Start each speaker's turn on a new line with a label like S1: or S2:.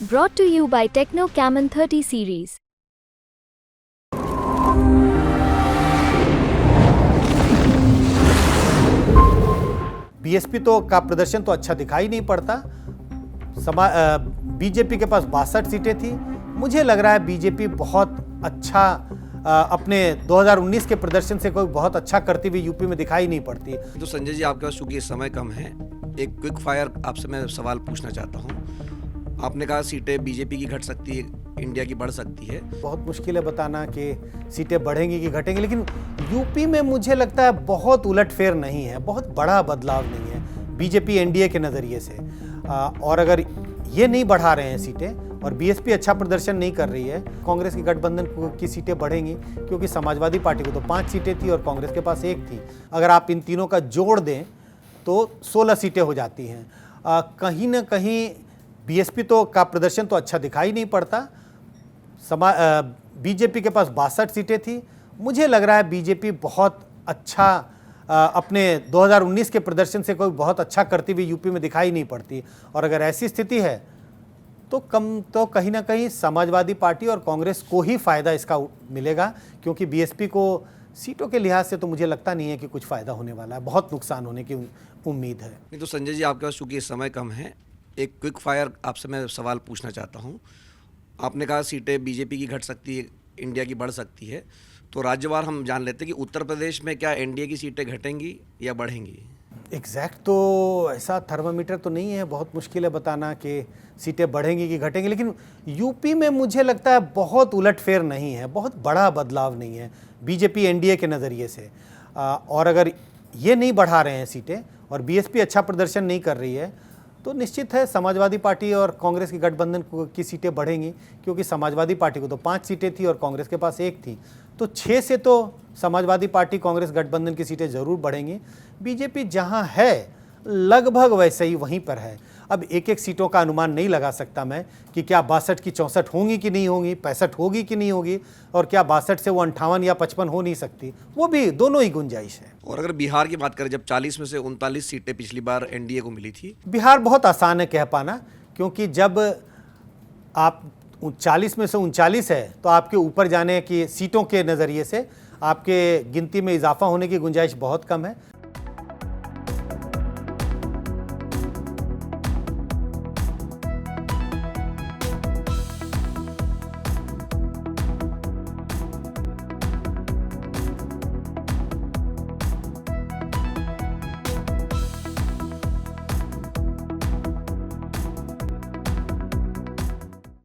S1: Brought to you by Techno Camon 30 series.
S2: BSP तो का प्रदर्शन तो अच्छा दिखाई नहीं पड़ता। बीजेपी के पास 62 सीटें थी। मुझे लग रहा है बीजेपी बहुत अच्छा अपने 2019 के प्रदर्शन से कोई बहुत अच्छा करती हुई यूपी में दिखाई नहीं पड़ती।
S3: तो संजय जी, आपके पास चूंकि समय कम है, एक क्विक फायर आपसे मैं सवाल पूछना चाहता हूँ। आपने कहा सीटें बीजेपी की घट सकती है, इंडिया की बढ़ सकती है।
S2: बहुत मुश्किल है बताना कि सीटें बढ़ेंगी कि घटेंगी, लेकिन यूपी में मुझे लगता है बहुत उलटफेर नहीं है, बहुत बड़ा बदलाव नहीं है बीजेपी एनडीए के नज़रिए से। और अगर ये नहीं बढ़ा रहे हैं सीटें और बीएसपी अच्छा प्रदर्शन नहीं कर रही है, कांग्रेस की गठबंधन की सीटें बढ़ेंगी, क्योंकि समाजवादी पार्टी को तो 5 सीटें थी और कांग्रेस के पास 1 थी। अगर आप इन तीनों का जोड़ दें तो 16 सीटें हो जाती हैं। कहीं ना कहीं बीएसपी तो का प्रदर्शन तो अच्छा दिखाई नहीं पड़ता। बीजेपी के पास 62 सीटें थी। मुझे लग रहा है बीजेपी बहुत अच्छा अपने 2019 के प्रदर्शन से कोई बहुत अच्छा करती हुई यूपी में दिखाई नहीं पड़ती। और अगर ऐसी स्थिति है तो कहीं ना कहीं समाजवादी पार्टी और कांग्रेस को ही फ़ायदा इसका मिलेगा, क्योंकि बीएसपी को सीटों के लिहाज से तो मुझे लगता नहीं है कि कुछ फ़ायदा होने वाला है। बहुत नुकसान होने की उम्मीद है।
S3: नहीं तो संजय जी, आपके पास चूंकि समय कम है, एक क्विक फायर आपसे मैं सवाल पूछना चाहता हूँ। आपने कहा सीटें बीजेपी की घट सकती है, इंडिया की बढ़ सकती है, तो राज्यवार हम जान लेते हैं कि उत्तर प्रदेश में क्या एनडीए की सीटें घटेंगी या बढ़ेंगी?
S2: एग्जैक्ट तो ऐसा थर्मामीटर तो नहीं है, बहुत मुश्किल है बताना कि सीटें बढ़ेंगी कि घटेंगी, लेकिन यूपी में मुझे लगता है बहुत उलटफेर नहीं है, बहुत बड़ा बदलाव नहीं है बीजेपी एनडीए के नज़रिए से। और अगर ये नहीं बढ़ा रहे हैं सीटें और बीएसपी अच्छा प्रदर्शन नहीं कर रही है तो निश्चित है समाजवादी पार्टी और कांग्रेस की गठबंधन की सीटें बढ़ेंगी, क्योंकि समाजवादी पार्टी को तो 5 सीटें थी और कांग्रेस के पास 1 थी। तो 6 से तो समाजवादी पार्टी कांग्रेस गठबंधन की सीटें ज़रूर बढ़ेंगी। बीजेपी जहां है लगभग वैसे ही वहीं पर है। अब एक एक सीटों का अनुमान नहीं लगा सकता मैं कि क्या 62 की 64 होंगी कि नहीं होंगी, 65 होगी कि नहीं होगी, और क्या 62 से वो 58 या 55 हो नहीं सकती। वो भी दोनों ही गुंजाइश है।
S3: और अगर बिहार की बात करें, जब 40 में से 39 सीटें पिछली बार एनडीए को मिली थी।
S2: बिहार बहुत आसान है कह पाना, क्योंकि जब आप 40 में से 39 है तो आपके ऊपर जाने की सीटों के नज़रिए से आपके गिनती में इजाफा होने की गुंजाइश बहुत कम है।